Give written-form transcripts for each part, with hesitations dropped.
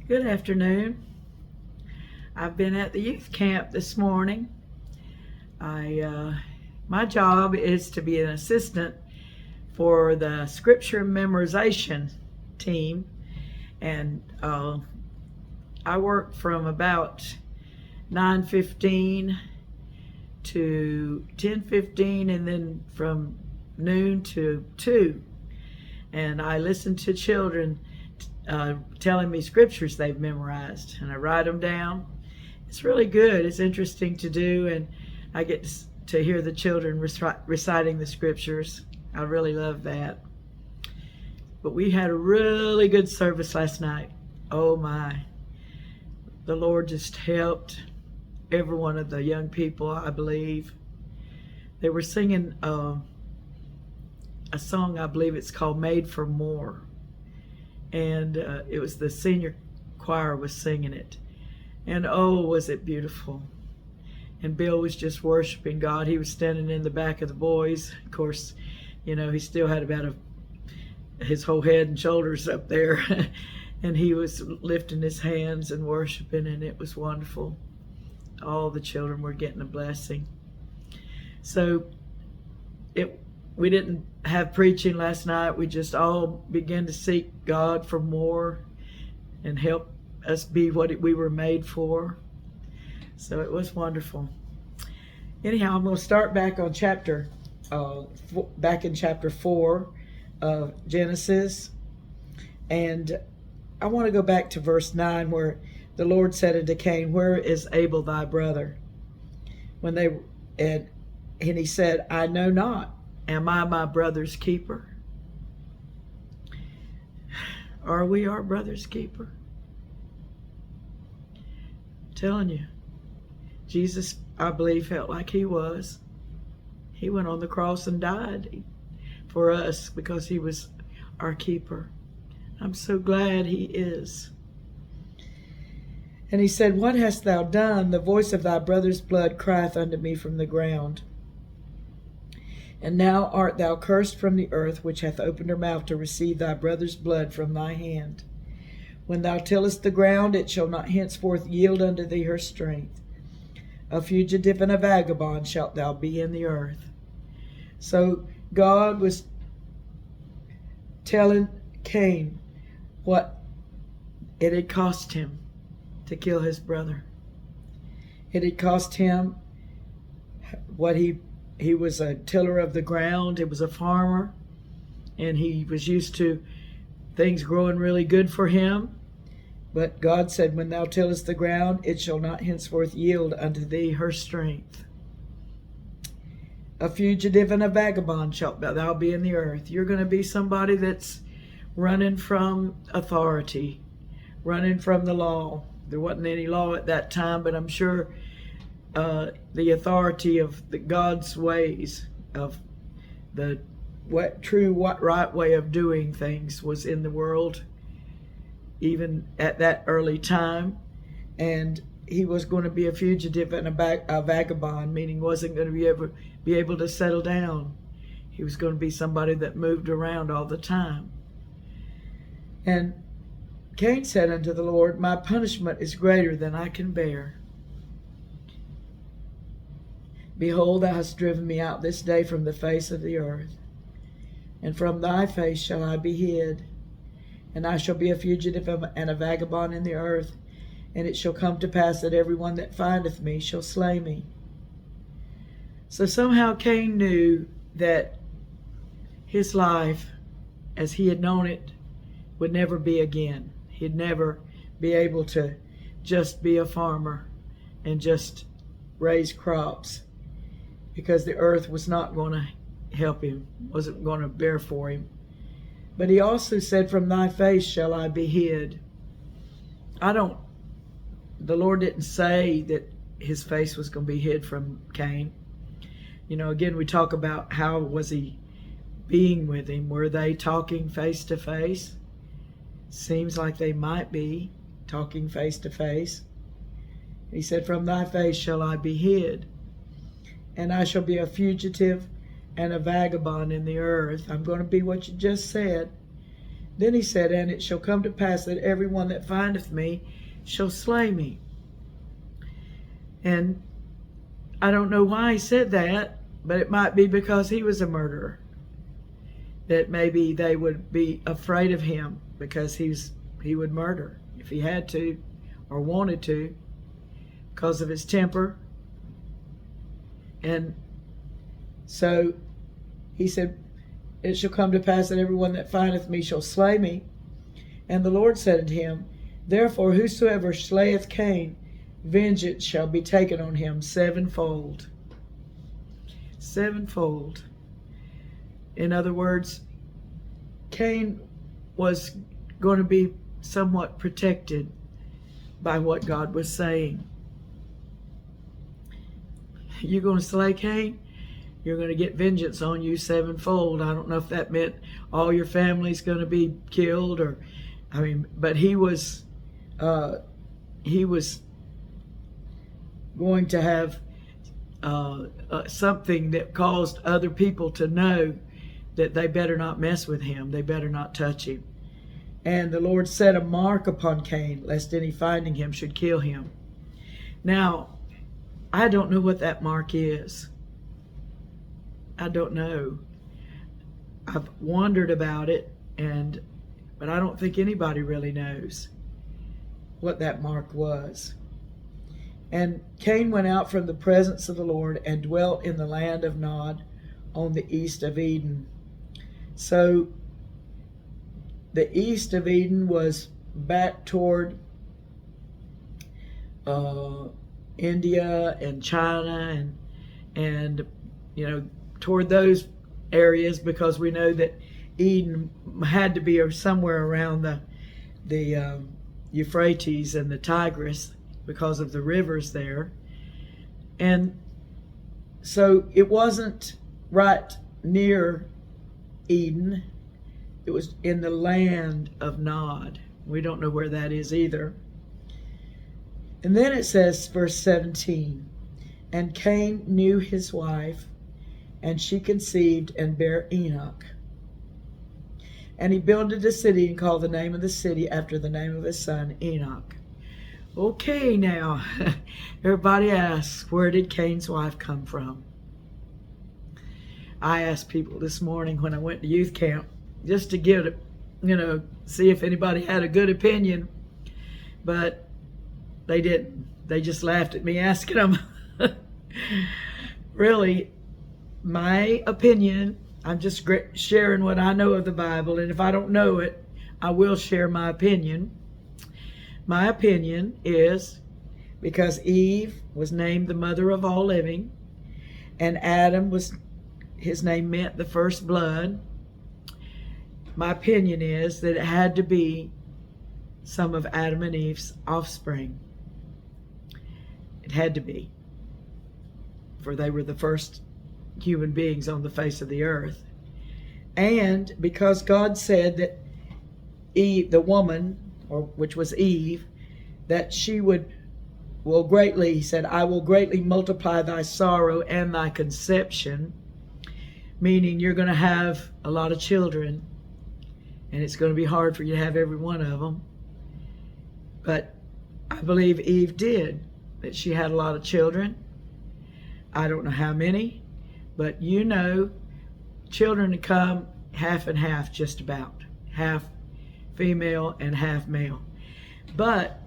Good afternoon. I've been at the youth camp this morning. My job is to be an assistant for the scripture memorization team, and I work from about 9:15 to 10:15, and then from noon to 2. And I listen to children telling me scriptures they've memorized, and I write them down. It's really good. It's interesting to do, and I get to hear the children reciting the scriptures. I really love that. But we had a really good service last night. Oh my. The Lord just helped every one of the young people, I believe. They were singing a song, I believe it's called Made for More. And it was the senior choir was singing it. And oh, was it beautiful. And Bill was just worshiping God. He was standing in the back of the boys. Of course, you know, he still had about his whole head and shoulders up there. And he was lifting his hands and worshiping, and it was wonderful. All the children were getting a blessing. So we didn't have preaching last night. We just all began to seek God for more and help us be what we were made for. So it was wonderful. Anyhow, I'm going to start back on back in chapter 4 of Genesis. And I want to go back to verse 9, where the Lord said unto Cain, "Where is Abel thy brother?" And he said, "I know not. Am I my brother's keeper?" Are we our brother's keeper? I'm telling you, Jesus, I believe, felt like he was. He went on the cross and died for us because he was our keeper. I'm so glad he is. And he said, "What hast thou done? The voice of thy brother's blood crieth unto me from the ground. And now art thou cursed from the earth, which hath opened her mouth to receive thy brother's blood from thy hand. When thou tillest the ground, it shall not henceforth yield unto thee her strength. A fugitive and a vagabond shalt thou be in the earth." So God was telling Cain what it had cost him to kill his brother. It had cost him what he was a tiller of the ground. He was a farmer, and he was used to things growing really good for him. But God said, "When thou tillest the ground, it shall not henceforth yield unto thee her strength. A fugitive and a vagabond shalt thou be in the earth." You're going to be somebody that's running from authority, running from the law. There wasn't any law at that time, but I'm sure the authority of God's ways, of the right way of doing things was in the world, even at that early time. And he was going to be a fugitive and a vagabond, meaning wasn't going to be able to settle down. He was going to be somebody that moved around all the time. And Cain said unto the Lord, "My punishment is greater than I can bear. Behold, thou hast driven me out this day from the face of the earth, and from thy face shall I be hid. And I shall be a fugitive and a vagabond in the earth, and it shall come to pass that every one that findeth me shall slay me." So somehow Cain knew that his life, as he had known it, would never be again. He'd never be able to just be a farmer and just raise crops, because the earth was not going to help him, wasn't going to bear for him. But he also said, "From thy face shall I be hid." The Lord didn't say that his face was going to be hid from Cain. You know, again, we talk about how was he being with him. Were they talking face to face? Seems like they might be talking face to face. He said, "From thy face shall I be hid, and I shall be a fugitive and a vagabond in the earth." I'm going to be what you just said. Then he said, and it shall come to pass that everyone that findeth me shall slay me. And I don't know why he said that, but it might be because he was a murderer. That maybe they would be afraid of him because he would murder if he had to or wanted to because of his temper. And so he said, it shall come to pass that everyone that findeth me shall slay me. And the Lord said unto him, therefore whosoever slayeth Cain, vengeance shall be taken on him sevenfold. Sevenfold. In other words, Cain was going to be somewhat protected by what God was saying. You're going to slay Cain? You're going to get vengeance on you sevenfold. I don't know if that meant all your family's going to be killed, or, but he was going to have something that caused other people to know that they better not mess with him. They better not touch him. And the Lord set a mark upon Cain, lest any finding him should kill him. Now, I don't know what that mark is. I don't know. I've wondered about it, but I don't think anybody really knows what that mark was. And Cain went out from the presence of the Lord and dwelt in the land of Nod on the east of Eden. So the east of Eden was back toward India and China and toward those areas, because we know that Eden had to be somewhere around the Euphrates and the Tigris because of the rivers there. And so it wasn't right near Eden. It was in the land of Nod. We don't know where that is either. And then it says, verse 17, and Cain knew his wife, and she conceived and bare Enoch. And he builded a city and called the name of the city after the name of his son Enoch. Okay, now, everybody asks, where did Cain's wife come from? I asked people this morning when I went to youth camp, just to get it, see if anybody had a good opinion, but they didn't. They just laughed at me asking them. Really, my opinion, I'm just sharing what I know of the Bible, and if I don't know it, I will share my opinion. My opinion is because Eve was named the mother of all living, and Adam his name meant the first blood. My opinion is that it had to be some of Adam and Eve's offspring. It had to be, for they were the first human beings on the face of the earth. And because God said that Eve, the woman, which was Eve, that she will greatly, he said, I will greatly multiply thy sorrow and thy conception, meaning you're going to have a lot of children, and it's going to be hard for you to have every one of them. But I believe Eve did, that she had a lot of children. I don't know how many, but children come half and half, just about. Half female and half male. But,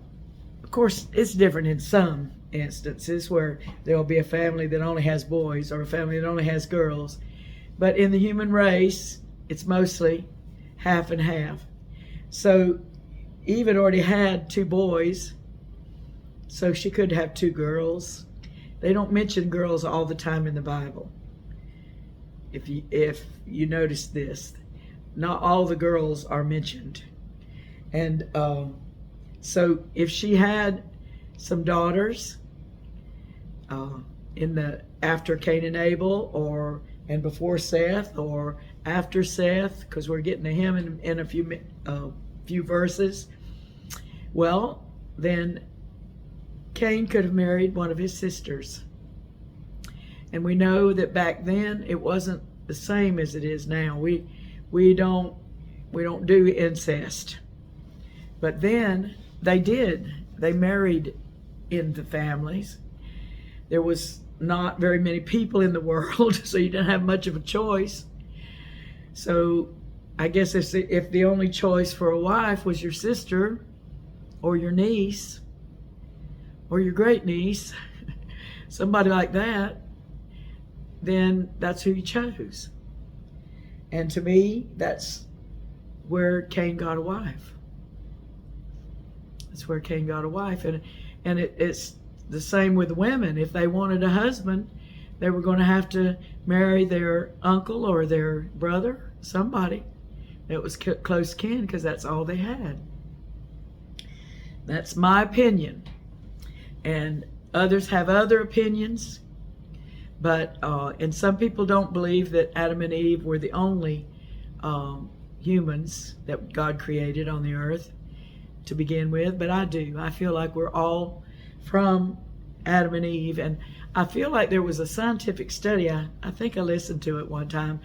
of course, it's different in some instances where there will be a family that only has boys or a family that only has girls. But in the human race, it's mostly half and half. So Eve had already had 2 boys, so she could have 2 girls. They don't mention girls all the time in the Bible. If you notice this, not all the girls are mentioned. And so if she had some daughters after Cain and Abel, and before Seth, or after Seth, because we're getting to him in a few verses, well, then Cain could have married one of his sisters. And we know that back then it wasn't the same as it is now. We We don't do incest. But then they did. They married into families. There was not very many people in the world, so you didn't have much of a choice. So I guess if the only choice for a wife was your sister or your niece or your great niece, somebody like that, then that's who you chose. And to me, that's where Cain got a wife. That's where Cain got a wife. And it's the same with women. If they wanted a husband, they were going to have to marry their uncle or their brother, somebody that was close kin, because that's all they had. That's my opinion. And others have other opinions. But and some people don't believe that Adam and Eve were the only humans that God created on the earth to begin with, but I do. I feel like we're all from Adam and Eve, and I feel like there was a scientific study, I think I listened to it one time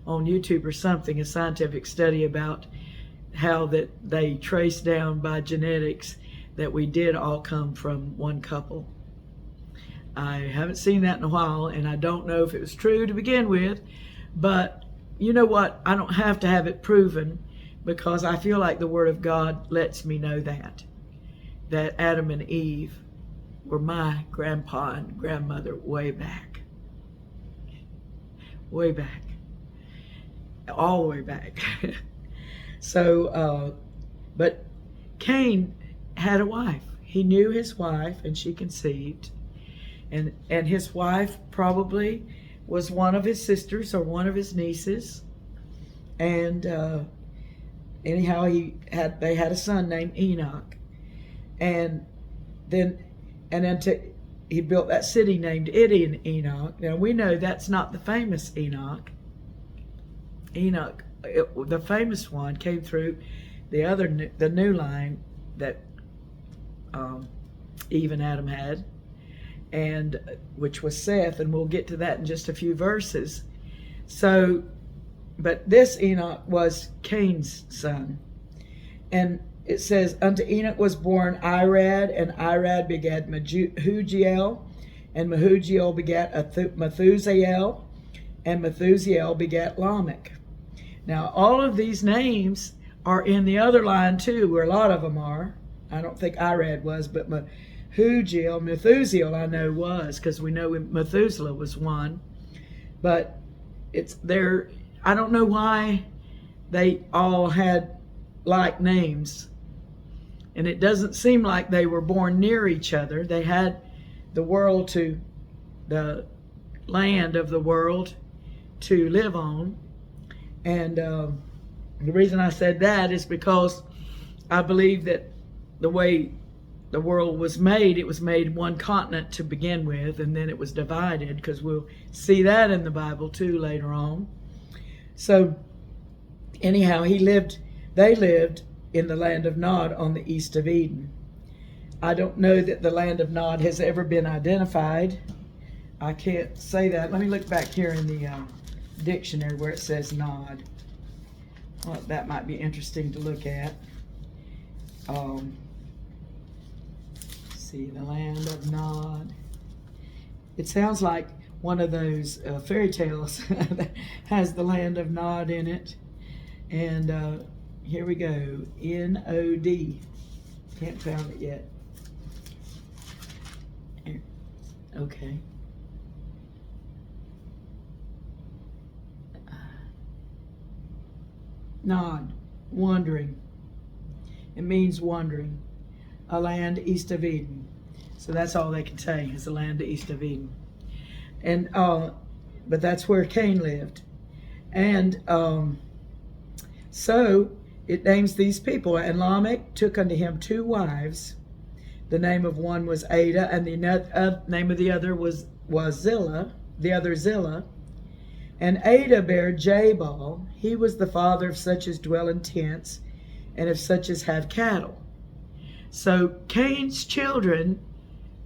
on YouTube or something, a scientific study about how that they traced down by genetics that we did all come from one couple. I haven't seen that in a while, and I don't know if it was true to begin with, but you know what? I don't have to have it proven, because I feel like the Word of God lets me know that Adam and Eve were my grandpa and grandmother way back, all the way back. So, but Cain had a wife. He knew his wife, and she conceived. And his wife probably was one of his sisters or one of his nieces. And anyhow, they had a son named Enoch. And then he built that city named Enoch. Now we know that's not the famous Enoch. The famous one came through the new line that Eve and Adam had, and which was Seth, and we'll get to that in just a few verses. So, but this Enoch was Cain's son. And it says, unto Enoch was born Irad, and Irad begat Mehujael, and Mehujael begat Methusael, and Methusael begat Lamech. Now, all of these names are in the other line too, where a lot of them are. I don't think Irad was, but Methusael I know was, because we know Methuselah was one. But it's there. I don't know why they all had like names. And it doesn't seem like they were born near each other. They had the land of the world to live on. And the reason I said that is because I believe that the way the world was made, it was made one continent to begin with, and then it was divided, because we'll see that in the Bible too later on. So anyhow, they lived in the land of Nod on the east of Eden. I don't know that the land of Nod has ever been identified. I can't say that. Let me look back here in the dictionary where it says Nod. Well, that might be interesting to look at. See, the land of Nod. It sounds like one of those fairy tales that has the land of Nod in it. And here we go, N-O-D. Can't find it yet. Here. Okay. Nod, wandering. It means wandering. A land east of Eden. So that's all they can say, is the land east of Eden. And but that's where Cain lived. And so it names these people. And Lamech took unto him 2 wives. The name of one was Ada, and the name of the other was Zillah, the other Zillah. And Ada bare Jabal. He was the father of such as dwell in tents, and of such as have cattle. So Cain's children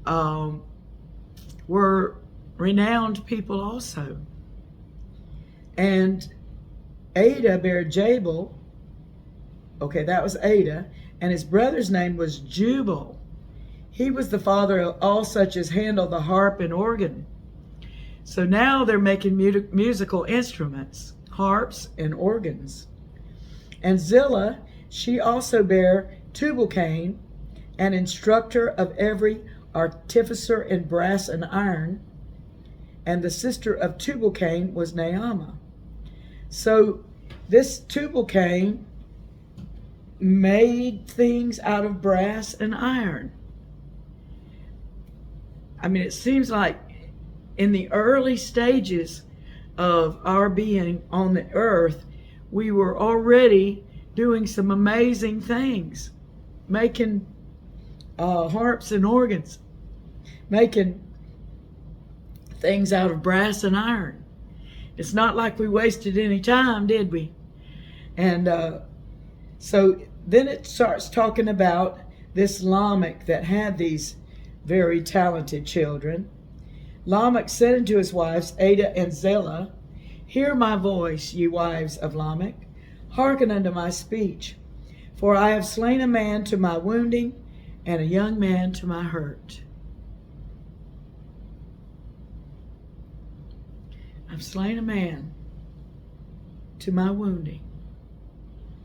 were renowned people also. And Ada bare Jabal, Okay, that was Ada. And his brother's name was Jubal. He was the father of all such as handle the harp and organ. So now they're making musical instruments, harps and organs. And Zillah, she also bare Tubal-Cain, an instructor of every artificer in brass and iron. And the sister of Tubal-Cain was Naamah. So this Tubal-Cain made things out of brass and iron. I mean, it seems like in the early stages of our being on the earth, we were already doing some amazing things, making harps and organs, making things out of brass and iron. It's not like we wasted any time, did we? And so then it starts talking about this Lamech that had these very talented children. Lamech said unto his wives, Ada and Zillah, hear my voice, ye wives of Lamech, hearken unto my speech. For I have slain a man to my wounding, and a young man to my hurt. I've slain a man to my wounding,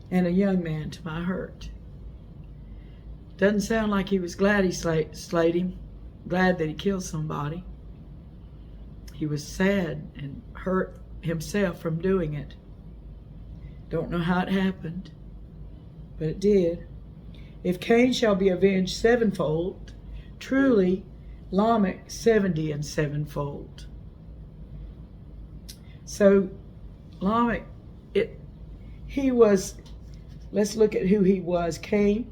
and a young man to my hurt. Doesn't sound like he was glad he slayed him, glad that he killed somebody. He was sad and hurt himself from doing it. Don't know how it happened, but it did. If Cain shall be avenged sevenfold, truly Lamech 70 and sevenfold. So Lamech, he was, let's look at who he was. Cain,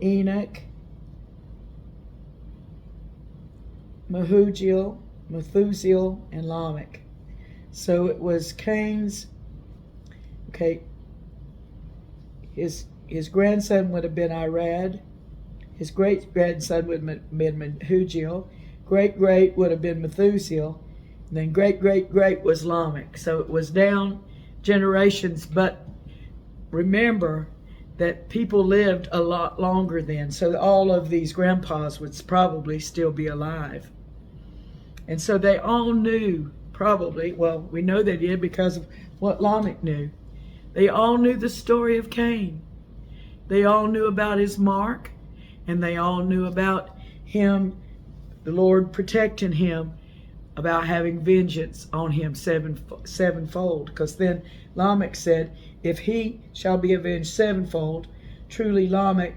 Enoch, Methuselah, and Lamech. So it was Cain's, okay, his grandson would have been Irad, his great-grandson would have been Mehujael, great-great would have been Methuselah, and then great-great-great was Lamech. So it was down generations, but remember that people lived a lot longer then, so all of these grandpas would probably still be alive. And so they all knew, probably, well, we know they did because of what Lamech knew. They all knew the story of Cain. They all knew about his mark, and they all knew about him, the Lord protecting him, about having vengeance on him sevenfold. Because then Lamech said, if he shall be avenged sevenfold, truly Lamech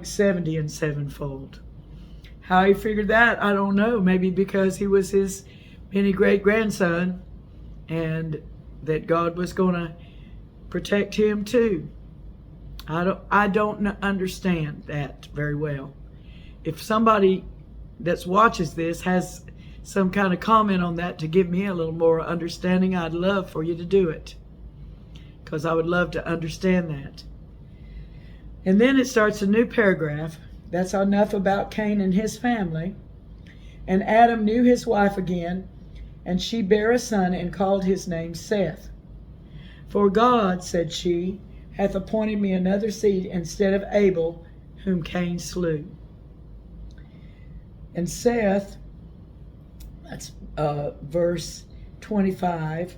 70 and sevenfold. How he figured that, I don't know. Maybe because he was his many great-grandson, and that God was going to protect him too. I don't understand that very well. If somebody that watches this has some kind of comment on that to give me a little more understanding, I'd love for you to do it, because I would love to understand that. And then it starts a new paragraph. That's enough about Cain and his family. And Adam knew his wife again, and she bare a son and called his name Seth. For God, said she, hath appointed me another seed instead of Abel, whom Cain slew. And Seth, that's verse 25,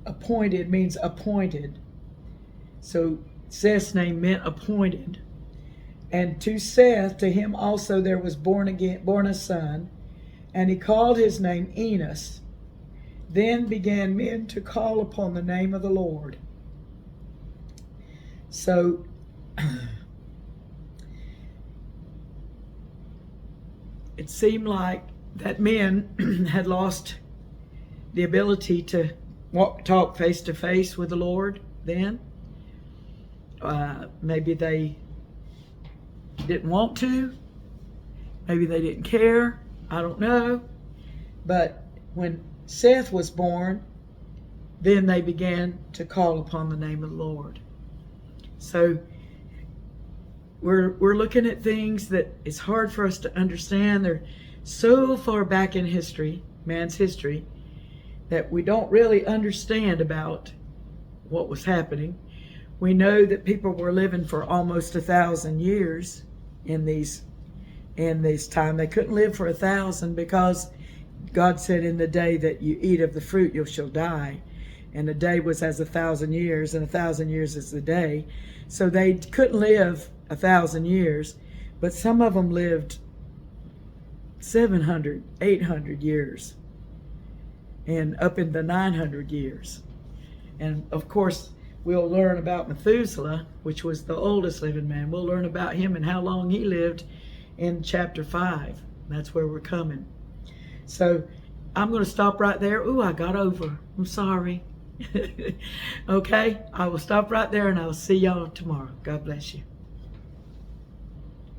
appointed means appointed. So Seth's name meant appointed. And to Seth, to him also there was born a son, and he called his name Enos. Then began men to call upon the name of the Lord. So it seemed like that men had lost the ability to talk face to face with the Lord then. Maybe they didn't want to. Maybe they didn't care. I don't know. But when Seth was born, then they began to call upon the name of the Lord. So we're looking at things that it's hard for us to understand. They're so far back in history, man's history, that we don't really understand about what was happening. We know that people were living for almost 1,000 years in this time. They couldn't live for 1,000 because God said, in the day that you eat of the fruit, you shall die. And a day was as 1,000 years, and 1,000 years is the day. So they couldn't live 1,000 years, but some of them lived 700, 800 years, and up in the 900 years. And of course, we'll learn about Methuselah, which was the oldest living man. We'll learn about him and how long he lived in chapter 5. That's where we're coming. So I'm going to stop right there. Ooh, I got over. I'm sorry. Okay, I will stop right there, and I'll see y'all tomorrow. God bless you.